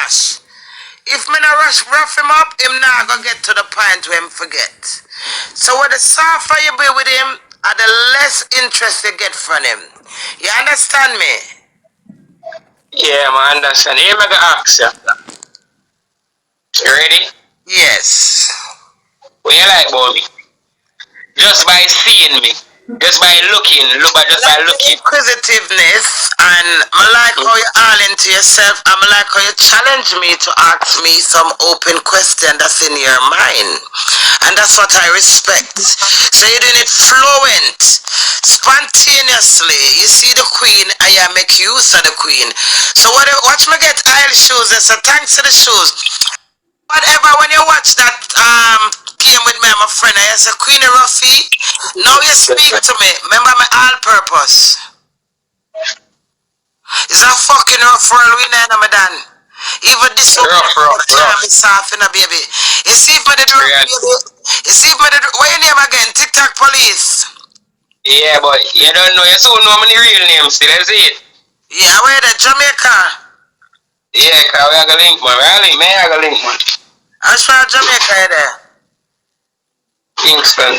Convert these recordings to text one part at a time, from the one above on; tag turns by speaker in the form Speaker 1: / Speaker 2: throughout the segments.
Speaker 1: rush. If me not rush rough him up, him not gonna get to the point where him forget. So what the softer you be with him, and the less interest you get from him. You understand me?
Speaker 2: Yeah, I understand. Here, I go ask you. You ready?
Speaker 1: Yes.
Speaker 2: What you like about me? Just by seeing me. Just by looking. Just by looking.
Speaker 1: Inquisitiveness, and I like how you all into yourself, and I like how you challenge me to ask me some open question that's in your mind. And that's what I respect. So you're doing it fluent, spontaneously. You see the queen, and you make use of the queen. So watch me get aisle shoes, so thanks to the shoes. Whatever, when you watch that game with me and my friend, I say, Queenie Ruffy, now you speak to me. Remember my all purpose. It's a fucking rough world we know, my Dan. Even this one, it's soft in a baby. You see if me did rough, baby. You see if me did, what your name again? TikTok police.
Speaker 2: Yeah, but you don't know, you still know my real name still, is it?
Speaker 1: Yeah, where the Jamaica?
Speaker 2: Yeah, cause we have a link, man. I have a link, man.
Speaker 1: I'm sure Jamaica there.
Speaker 2: Kingston.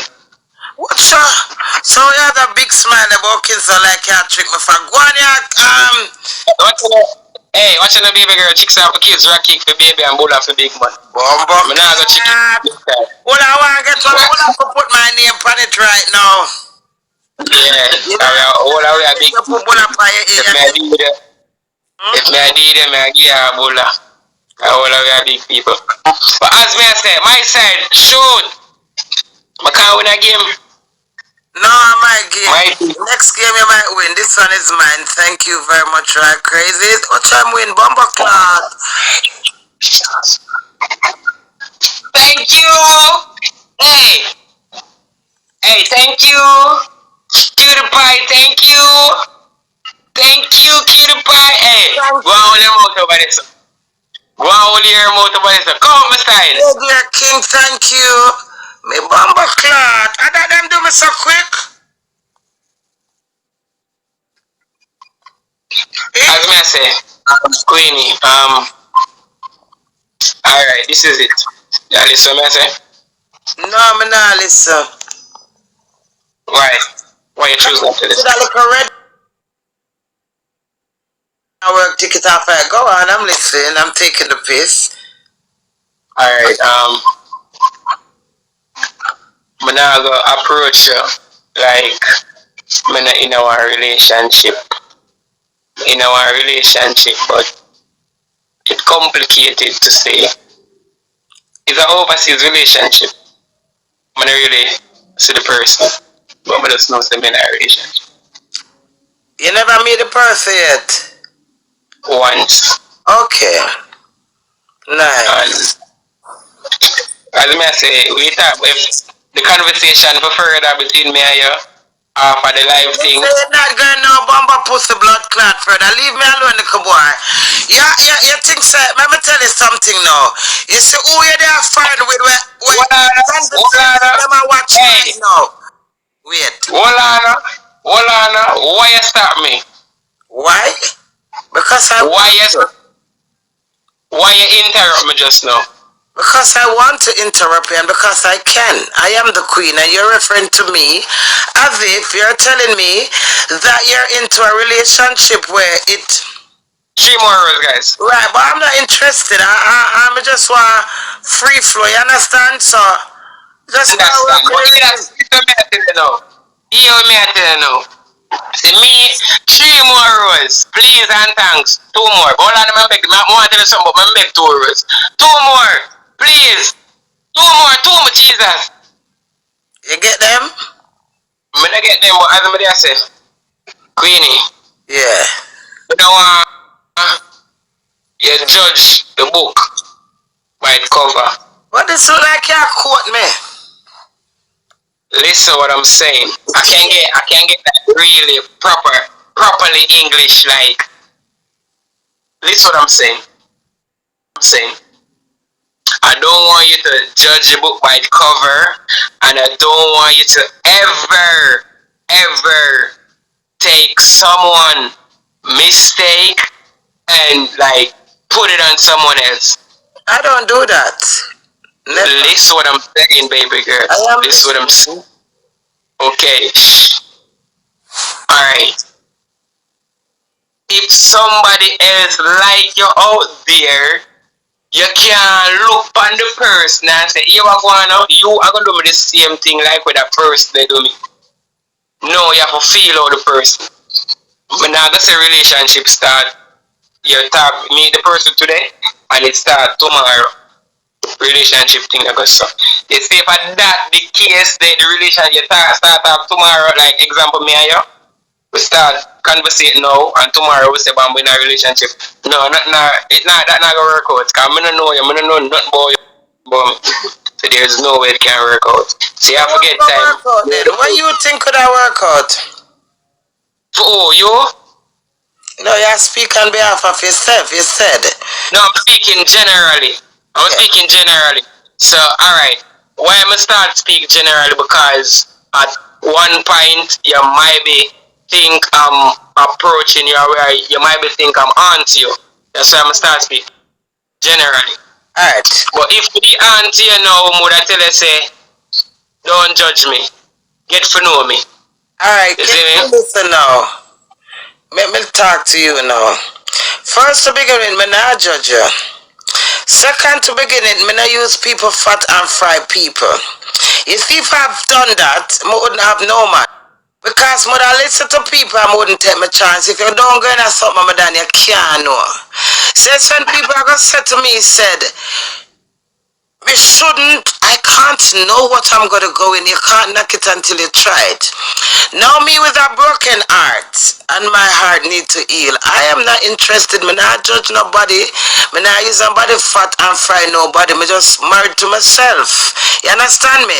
Speaker 1: What's up? So you had a big smile about kids so like you trick me for
Speaker 2: Hey, watching the baby girl chicks out for kids, rock kick for baby and bull for big man.
Speaker 1: Bumbo.
Speaker 2: I'm not gonna chick it.
Speaker 1: Well, I want to get one. I want to put my name on it right now.
Speaker 2: Yeah, all the way a big. If me I did them, I give you a bull. All the way a big people. But as me I say, my side, shoot. I can't win a game.
Speaker 1: No, my game. Next game you might win. This one is mine. Thank you very much, right? Crazy. What time win? Bomber Cloud.
Speaker 2: Thank you. Hey, thank you. PewDiePie, thank you. Thank you, PewDiePie. Hey, go on your mouth over this. Go on your mouth over this. Come on, my style.
Speaker 1: Hey, dear King, thank you. Me Bomber Cloud. I got them do me so quick.
Speaker 2: As me I say, Queenie, alright, this is it. You listen me I say?
Speaker 1: No, I'm not listen.
Speaker 2: Why? Why you choose not to listen?
Speaker 1: Should I look already? I work ticket off. Go on, I'm listening. I'm taking the piss.
Speaker 2: Alright, I'm not going to approach you like I'm not in our relationship. But it's complicated to say. It's an overseas relationship. I'm not really see the person, but I just know them in a relationship.
Speaker 1: You never meet the person yet?
Speaker 2: Once.
Speaker 1: Okay. Nice.
Speaker 2: And as I say, we talk if the conversation for further between me and you for the live thing.
Speaker 1: You're not going no bomber pussy blood clot further. Leave me alone, little boy. You think so? Let me tell you something now. You see who you there find with when them I watch right now. Wait.
Speaker 2: Hold on. Why you stop me?
Speaker 1: Why? Because
Speaker 2: why you interrupt me just now?
Speaker 1: Because I want to interrupt you and because I can. I am the queen and you're referring to me as if you're telling me that you're into a relationship where it...
Speaker 2: 3 more hours, guys.
Speaker 1: Right, but I'm not interested. I just want free flow, you understand? So, just
Speaker 2: understand. But you that's what me I tell you now. See me, 3 more hours. Please and thanks. 2 more. Hold on, I beg. I want to tell you something, but I beg 2 hours. 2 more. Please. 2 more, Jesus.
Speaker 1: You get them?
Speaker 2: I don't get them, but as I say, Queenie.
Speaker 1: Yeah.
Speaker 2: You know, you judge the book by its cover.
Speaker 1: What is it like you quote me?
Speaker 2: Listen what I'm saying. I can get that really properly English like. Listen what I'm saying. I don't want you to judge the book by its cover, and I don't want you to ever take someone mistake and like put it on someone else.
Speaker 1: I don't do that. Never.
Speaker 2: Listen what I'm saying, baby girl. Listen what I'm saying. Okay. Alright. If somebody else like you out there, you can look on the person and say, you are going out, you are going to do me the same thing like with that person they do me. No, you have to feel out the person. When I say relationship start, you meet the person today and it start tomorrow. Relationship thing that goes so. You see if that the case then the relationship start off tomorrow, like example me and you. We start conversating now and tomorrow we say I'm in a relationship. No, it not that not gonna work out. Cause I don't know you, I don't know nothing about you. So there's no way it can work out. So you have to get time.
Speaker 1: What you think could I work out?
Speaker 2: For who, you?
Speaker 1: No, you speak on behalf of yourself, you said.
Speaker 2: No, I'm speaking generally. Speaking generally. So, alright. Why am I start speak generally? Because at one point you might be think I'm approaching you where you might be think I'm on to you. That's why I'm start speak generally.
Speaker 1: Alright.
Speaker 2: But if the auntie you know would I tell you say, don't judge me. Get to know me.
Speaker 1: Alright, listen now. Let me talk to you now. First to begin with, me not judge you. Second to begin with, me not use people fat and fry people. You see, if I've done that, I wouldn't have no man. Because when I listen to people, I wouldn't take my chance. If you don't go in at something, then you can't know. So when people are going to say to me, said, we shouldn't, I can't know what I'm going to go in. You can't knock it until you try it. Now me with a broken heart, and my heart need to heal. I am not interested. Me not judge nobody. Me not use somebody fat and fry nobody. Me just married to myself. You understand me?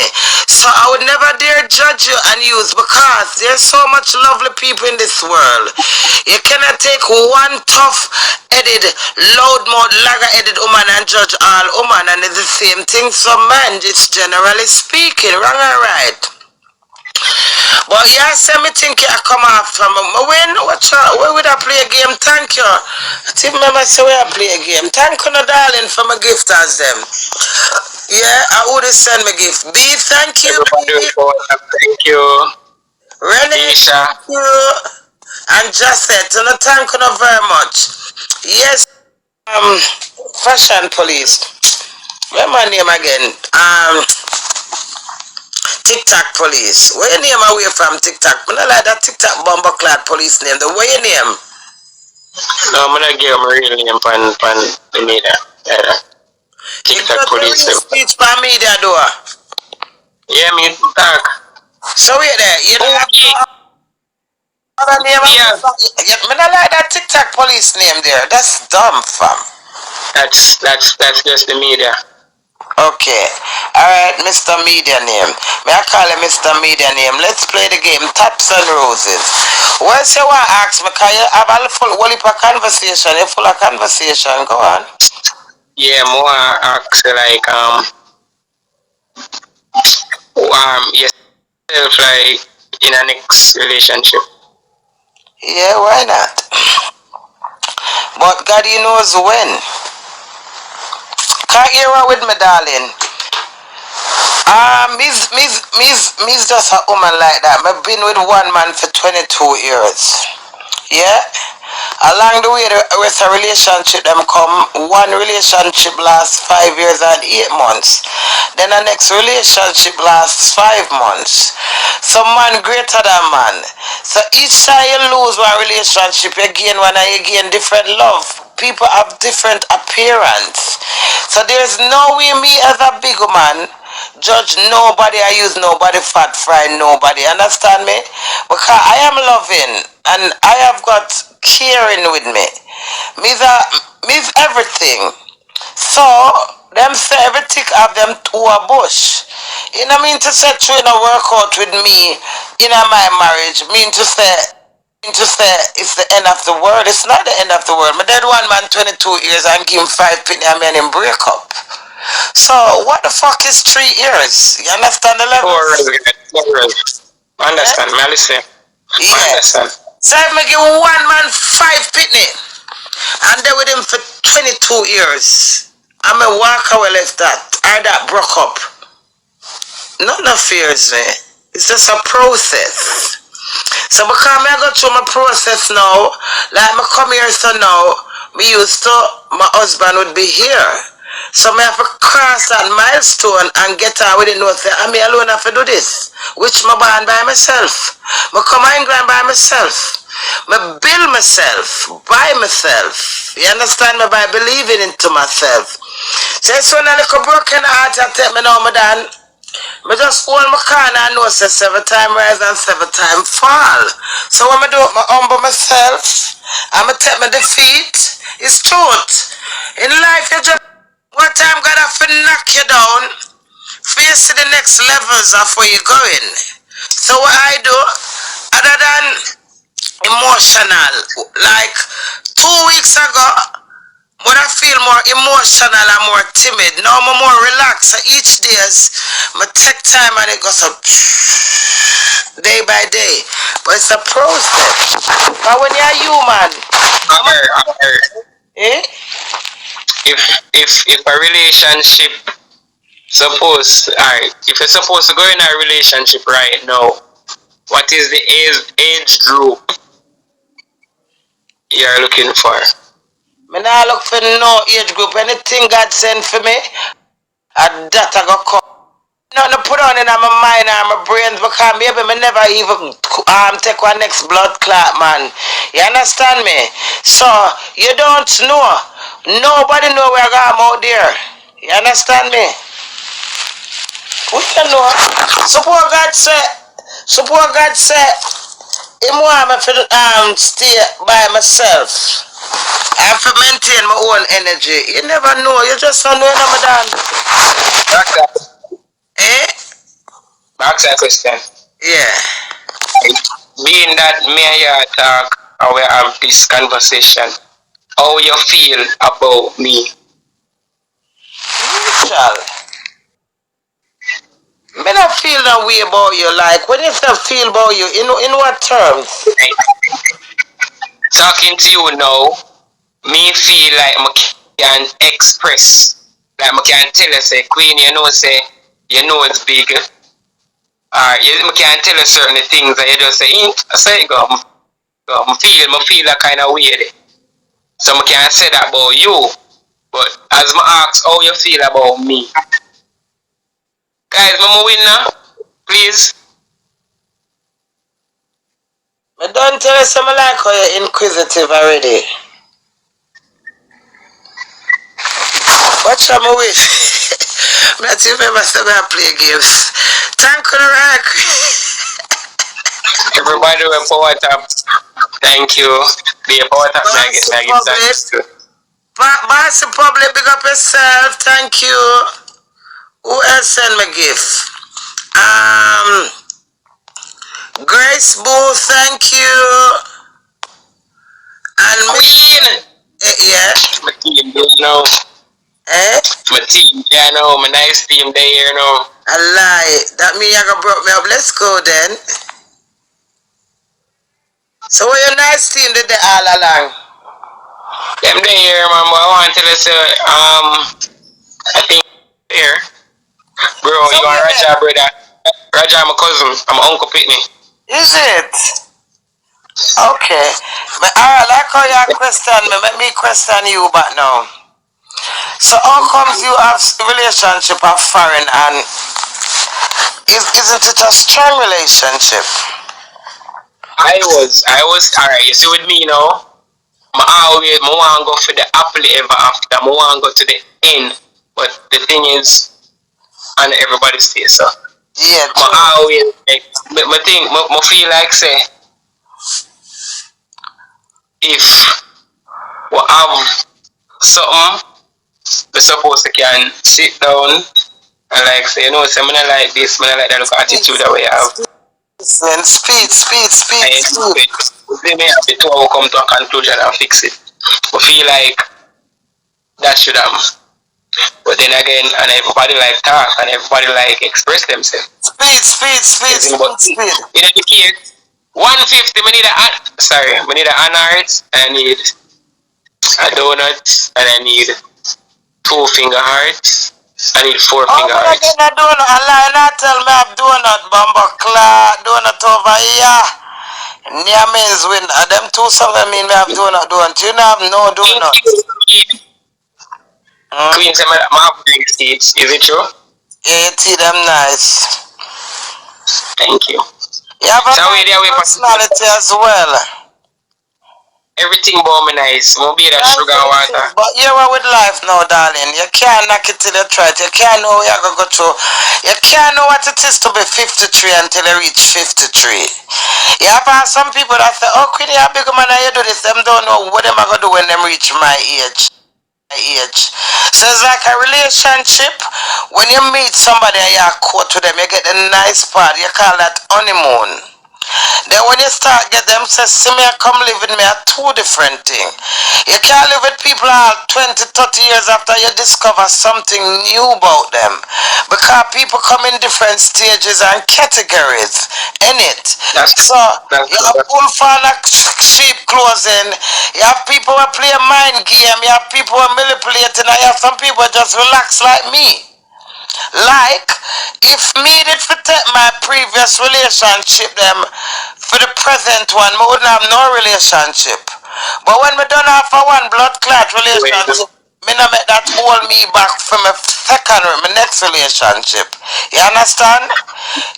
Speaker 1: So I would never dare judge you and use, because there's so much lovely people in this world. You cannot take one tough-headed, loud-mouthed, lager-headed woman and judge all women, and it's the same thing. So man, it's generally speaking, wrong or right. But yeah, say me think I come off from when where would I play a game? Thank you. I think remember say where I play a game. Thank you, no darling, for my gift as them. Yeah, I would send me gift. B, thank you.
Speaker 2: Thank you.
Speaker 1: Renee, thank you. And Josette, and thank you very much. Yes, fashion police. What's my name again? TikTok police. Where your name away from TikTok? I don't like that TikTok bomber clad police name. The way your name?
Speaker 2: No, I'm gonna give my real name pan the media. TikTok police.
Speaker 1: Speech by media do.
Speaker 2: Yeah, me talk.
Speaker 1: So wait there. You know other name? Yeah. I don't like that TikTok police name there. That's dumb, fam.
Speaker 2: That's just the media.
Speaker 1: Okay. Alright, Mr. Media Name. May I call him Mr. Media Name? Let's play the game Taps and Roses. Well, say what ask me, can you have a full whole heap of conversation? You're full of conversation. Go on.
Speaker 2: Yeah, more ask like yourself like in a next relationship.
Speaker 1: Yeah, why not? But God, he knows when. Can't hear her with me, darling. Me's just a woman like that. I've been with one man for 22 years. Yeah? Along the way, the rest of relationship them come. One relationship lasts 5 years and 8 months. Then the next relationship lasts 5 months. Some man greater than man. So each time you lose one relationship, you gain one and you gain different love. People have different appearance. So there's no way me as a big man judge nobody, I use nobody, fat fry nobody, understand me? Because I am loving and I have got caring with me. Me's everything. So them say every tick of them to a bush. You know mean to say true in a workout with me in my marriage, mean to say it's the end of the world. It's not the end of the world. My dad one man 22 years and give him 5 penny and man him break up. So what the fuck is 3 years? You understand the level?
Speaker 2: 4 years. Understand, yeah?
Speaker 1: Yeah. Understand. So if I give one man 5 penny And they with him for 22 years. I may walk away left that. Or that broke up. Nothing fears me. It's just a process. So because I go through my process now, like I come here so now, me used to, my husband would be here. So I have to cross that milestone and get out with it. No, say, I'm alone have to do this. Which I born by myself. I come to England by myself. I build myself, by myself. You understand me? By believing into myself. So it's when a little broken heart I take me now, my dad. I just hold my corner and know say 7 times rise and 7 times fall. So when I do it, I humble myself and I take my defeat. It's truth. In life, you just one time God have to knock you down, face to the next levels of where you're going. So what I do, other than emotional, like 2 weeks ago, when I feel more emotional and more timid, now I'm more relaxed. So each day, I take time and it goes up day by day. But it's a process. But when you're human, eh?
Speaker 2: If a relationship if you're supposed to go in a relationship right now, what is the age group you're looking for?
Speaker 1: Me nah look for no age group. Anything God send for me, and that I go come. Nothing to put on in my mind and my brains because maybe me never even take one next blood clot, man. You understand me? So you don't know. Nobody know where I'm out there. You understand me? We can know. Suppose God said, Him want me to stay by myself. I have to maintain my own energy. You never know. You just don't know, Ramadan. Eh?
Speaker 2: Ask that question.
Speaker 1: Yeah.
Speaker 2: Being that me and you talk and we have this conversation, how you feel about me?
Speaker 1: Neutral. Me not feel that way about you. Like, when you say feel about you, in what terms?
Speaker 2: Talking to you now, me feel like I can express, like I can tell you, say, Queenie, you know it's big. I can tell you certain things that you just say, I say, I feel that kind of way. So I can't say that about you. But as I ask how you feel about me. Guys, I'm win now. Please.
Speaker 1: I don't tell you something like how you're inquisitive already. Watch out my way. I'm not even ever still gonna play games. Thank you, Rack.
Speaker 2: Everybody will power tap. Thank you. Be a power tap.
Speaker 1: Boss Public, big up yourself. Thank you. Who else send me gift? Grace Boo, thank you. And
Speaker 2: Queen.
Speaker 1: yeah.
Speaker 2: My team, you know.
Speaker 1: Eh?
Speaker 2: My team, yeah, I know. My nice team there, you know.
Speaker 1: A lie. That mean you gonna broke me up. Let's go then. So what your nice team did they all along?
Speaker 2: Them there, man. But I want to tell you, I think here. Bro, so you are Raja, brother. Raja, my cousin. I'm my uncle Pitney.
Speaker 1: Is it? Okay. But I like how you question me. Let me question you back now. So how comes you have a relationship of foreign and isn't it a strong relationship?
Speaker 2: I was alright, you see with me, you know. I want to go for the happily ever after. I want to go to the end. But the thing is, and everybody's face, so.
Speaker 1: Yeah,
Speaker 2: I always, I feel like, say, if we have something, we're supposed to can sit down and like say, you know, say, I like this, I like that look attitude that we have.
Speaker 1: Speed.
Speaker 2: They may have to come to a conclusion and fix it. I feel like that should have. But then again, and everybody like talk and everybody like express themselves.
Speaker 1: Speed.
Speaker 2: In the case, 150, we need an honor, I need a donut, and I need 2 finger hearts. I need 4 finger
Speaker 1: I'm
Speaker 2: hearts.
Speaker 1: getting a donut. A line I tell me I have donut, bumbo clock, donut over here. Near means when them two something mean me have donut, don't you know have no donut?
Speaker 2: Queen say my bring seeds. Is it true?
Speaker 1: Yeah, you see them nice.
Speaker 2: Thank you.
Speaker 1: You have a
Speaker 2: So we there
Speaker 1: nice personality as well.
Speaker 2: everything about me nice. Won't be that sugar and water.
Speaker 1: But you're with life now, darling. You can't knock it till you try it. You can't know what you're going to go through. You can't know what it is to be 53 until you reach 53. You have some people that say, oh, Queenie, how big a man are you do this? Them don't know what them are going to do when them reach my age. So it's like a relationship. When you meet somebody and you're caught to them, you get the nice part. You call that honeymoon. Then when you start get them say, see me come live with me are two different things. You can't live with people all 20, 30 years after you discover something new about them. Because people come in different stages and categories in it. So you have full fan of sheep clothing, you have people who play a mind game, you have people who are manipulating, and you have some people who just relax like me. Like, if me did for take my previous relationship them for the present one, I wouldn't have no relationship. But when we done have for one blood clot relationship, me not make that hold me back for my my next relationship. You understand?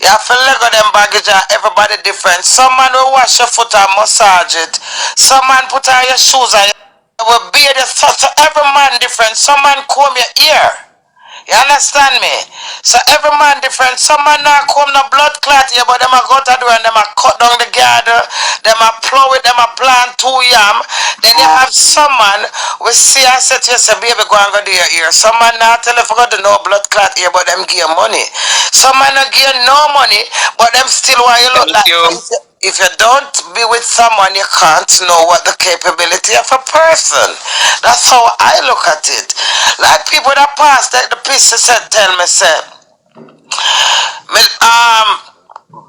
Speaker 1: You have to let go them baggage and everybody different. Some man will wash your foot and massage it. Some man put on your shoes and you will beard your so every man different. Some man comb your ear. You understand me? So every man different. Some man not come no blood clot here, but them a go to do and them a cut down the garden, them a plow it, them a plant 2 yam. Then you have some man we see and say to you, say, baby, go and go do your ear. Some man not tell you for go to no blood clot here, but them give you money. Some man not give you no money, but them still want you look like if you don't be with someone, you can't know what the capability of a person. That's how I look at it. Like people that pass, that the piece said, tell me, say,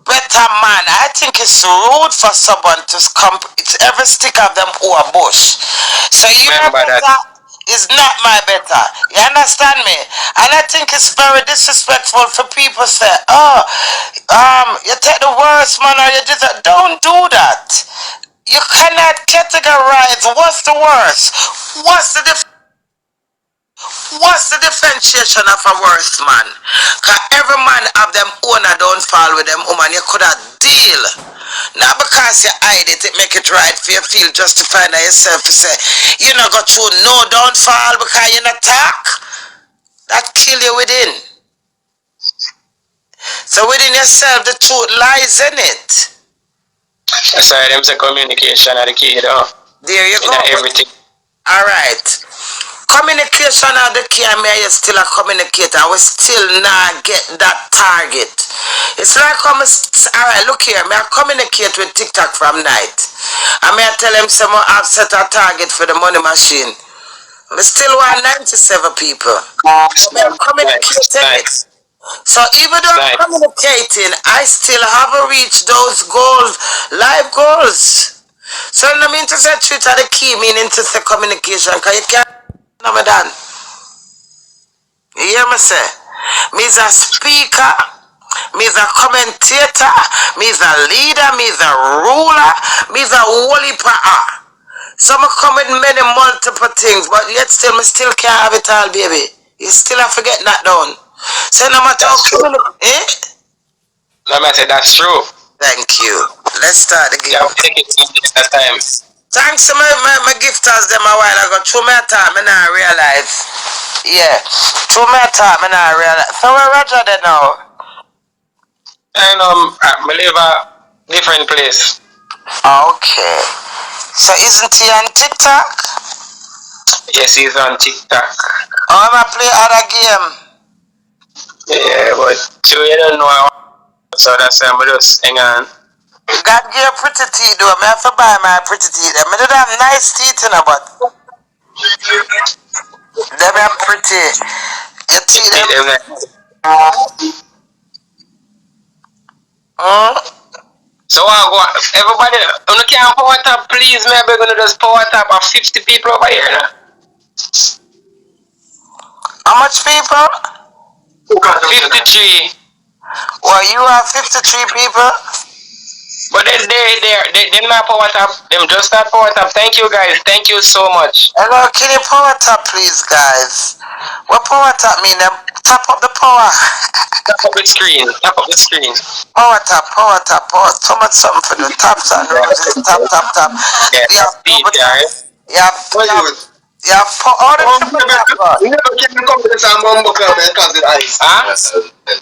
Speaker 1: better man. I think it's rude for someone to come. It's every stick of them or a bush. So your better is not my better. You understand me? And I think it's very disrespectful for people say, oh, you take the worst man or you just don't do that. You cannot categorize what's the worst. What's the differentiation of a worst man? Because every man have them owner don't fall with them woman. You could have deal. Not because you hide it, it make it right for you feel justified by yourself to say, you not go through no downfall because you not talk. That kill you within. So within yourself, the truth lies in it.
Speaker 2: That's why them say communication are the key, though.
Speaker 1: There you go.
Speaker 2: Everything.
Speaker 1: Alright. Communication are the key, and me still a communicator. I will still not get that target. It's like alright, look here, me I communicate with TikTok from night. I may tell them some I've set a target for the money machine. I still want 97 people. I'm communicating it. So even though I'm communicating, I still haven't reached those goals, life goals. So I mean to say truth are the key, meaning to say communication, because you can't me done. You hear me say? Me's a speaker, me's a commentator, me's a leader, me's a ruler, me's a holy power. So I come with many multiple things, but yet still me still can't have it all, baby. You still have to get that done. So no matter how
Speaker 2: No matter that's true.
Speaker 1: Thank you. Let's start again.
Speaker 2: Yeah, take it next time.
Speaker 1: Thanks to my gifters them a while ago. Through my time, I now realize. Yeah. Through my time, I now realize. So where Roger there now?
Speaker 2: And I live a different place.
Speaker 1: Okay. So isn't he on TikTok?
Speaker 2: Yes, he's on TikTok.
Speaker 1: Oh, I'm a play other game.
Speaker 2: Yeah, but you don't know, so that's why I'm just hang on.
Speaker 1: God give you pretty teeth though. I have to buy my pretty teeth. I mean, they have nice teeth in it, but they are pretty. Your teeth
Speaker 2: So everybody, You can't power tap, please. Maybe we're gonna just power tap of 50 people over here now.
Speaker 1: How much people?
Speaker 2: 53.
Speaker 1: Well, you have 53 people?
Speaker 2: But they're not power tap. Them just not power tap. Thank you guys. Thank you so much.
Speaker 1: Hello, can you power tap, please, guys? What power tap mean? Tap up the power.
Speaker 2: Tap up the screen. Tap up the screen.
Speaker 1: Power tap, power tap, power. So much something for the taps and roses. Tap, tap, tap.
Speaker 2: Yeah,
Speaker 1: Yeah,
Speaker 2: speed, guys.
Speaker 1: yeah, all the tap.
Speaker 3: You never can come to this Mumbo Club because it ice.
Speaker 2: Huh?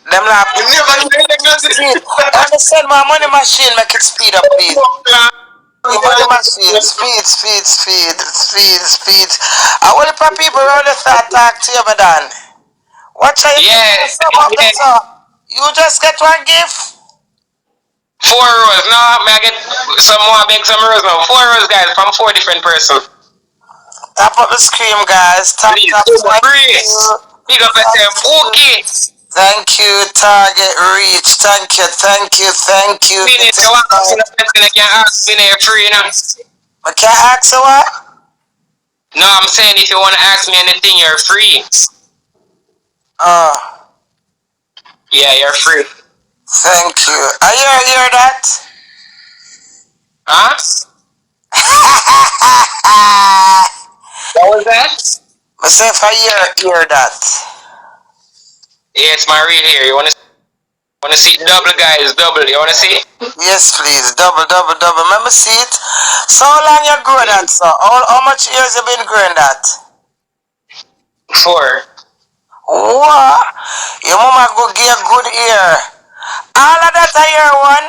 Speaker 1: Them laugh.
Speaker 3: You never
Speaker 1: Speed. Understand my money machine, make it speed up, please. Money machine, speed. I will put people around the start talk to you, madam. Watch out, you just get one gift.
Speaker 2: 4 rows. No, may I get some more, beg some rows now. 4 rows, guys, from 4 different persons.
Speaker 1: Tap up the screen, guys. Tap,
Speaker 2: Please,
Speaker 1: tap,
Speaker 2: big up yourself. Okay.
Speaker 1: Thank you, target reach. Thank you.
Speaker 2: Queenie, if you want to ask me a question, you can ask me there free, you know.
Speaker 1: I can't ask you what?
Speaker 2: No, I'm saying if you want to ask me anything, you're free. Yeah, you're free.
Speaker 1: Thank you. Are you hear that?
Speaker 2: Huh? What was that?
Speaker 1: I say if I hear that.
Speaker 2: Yeah, it's my read here. You want to see double, guys? Double. You want to see?
Speaker 1: Yes, please. Double. Let me see it. So how long you grow that, sir? How much years you been growing that?
Speaker 2: 4.
Speaker 1: What? Your mama go give good ear. All of that I hear one.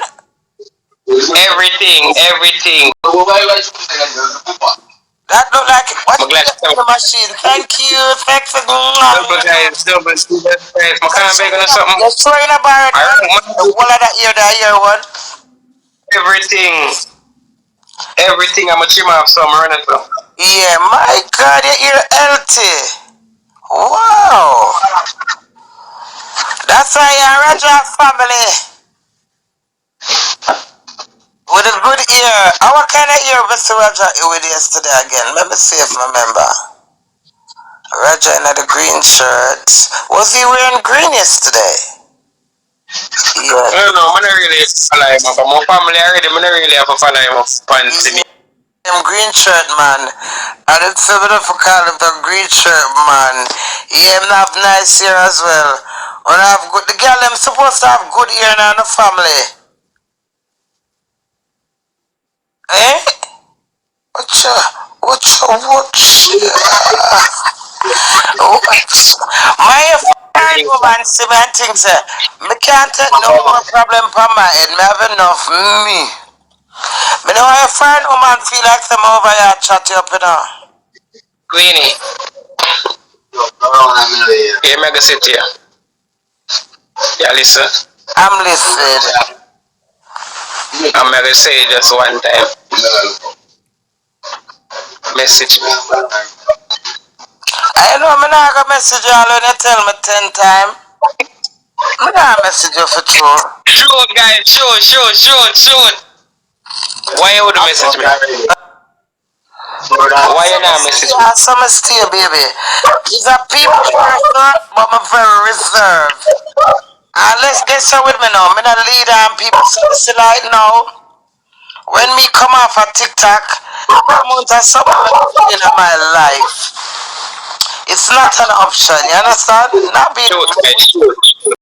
Speaker 2: Everything.
Speaker 1: That look like what's the machine? Thank you. Thanks for
Speaker 2: Double, guys. Double. Guys, I can't beg on something.
Speaker 1: you're throwing a bar. The wall of that ear one.
Speaker 2: Everything. I'm a trim off some running some.
Speaker 1: Yeah, my God, your ear healthy. Wow. That's why you're a Raja family. With a good ear. What kind of ear Mr. Raja with yesterday again? Let me see if I remember. Raja in the green shirt. Was he wearing green yesterday? Yeah.
Speaker 2: I don't know, I'm not really follow him up. My family already, I'm not really have to follow him up.
Speaker 1: Green shirt man. I didn't say for call him the green shirt man. He have nice hair as well. When I have good, the girl them supposed to have good hair now in the family. Eh? Watch. My friend woman see me and things me can't take no more problem from my head. Me have enough me. Me know my friend woman feel like them over here chat you up, you know.
Speaker 2: Queenie. Yeah, mega sit here. Yeah, listen.
Speaker 1: I'm listening.
Speaker 2: I'm gonna say just one time. Message me.
Speaker 1: I know I'm not gonna message you all when you tell me 10 times. I'm not message you for true.
Speaker 2: Shoot, guys, shoot. Why you would message me? Why you not message me?
Speaker 1: Yeah, some still, baby. He's a people person, but I'm very reserved. And let's get so with me now. I'm not leader and people so like now. When me come off of TikTok, amount of something in my life. It's not an option, you understand? Not being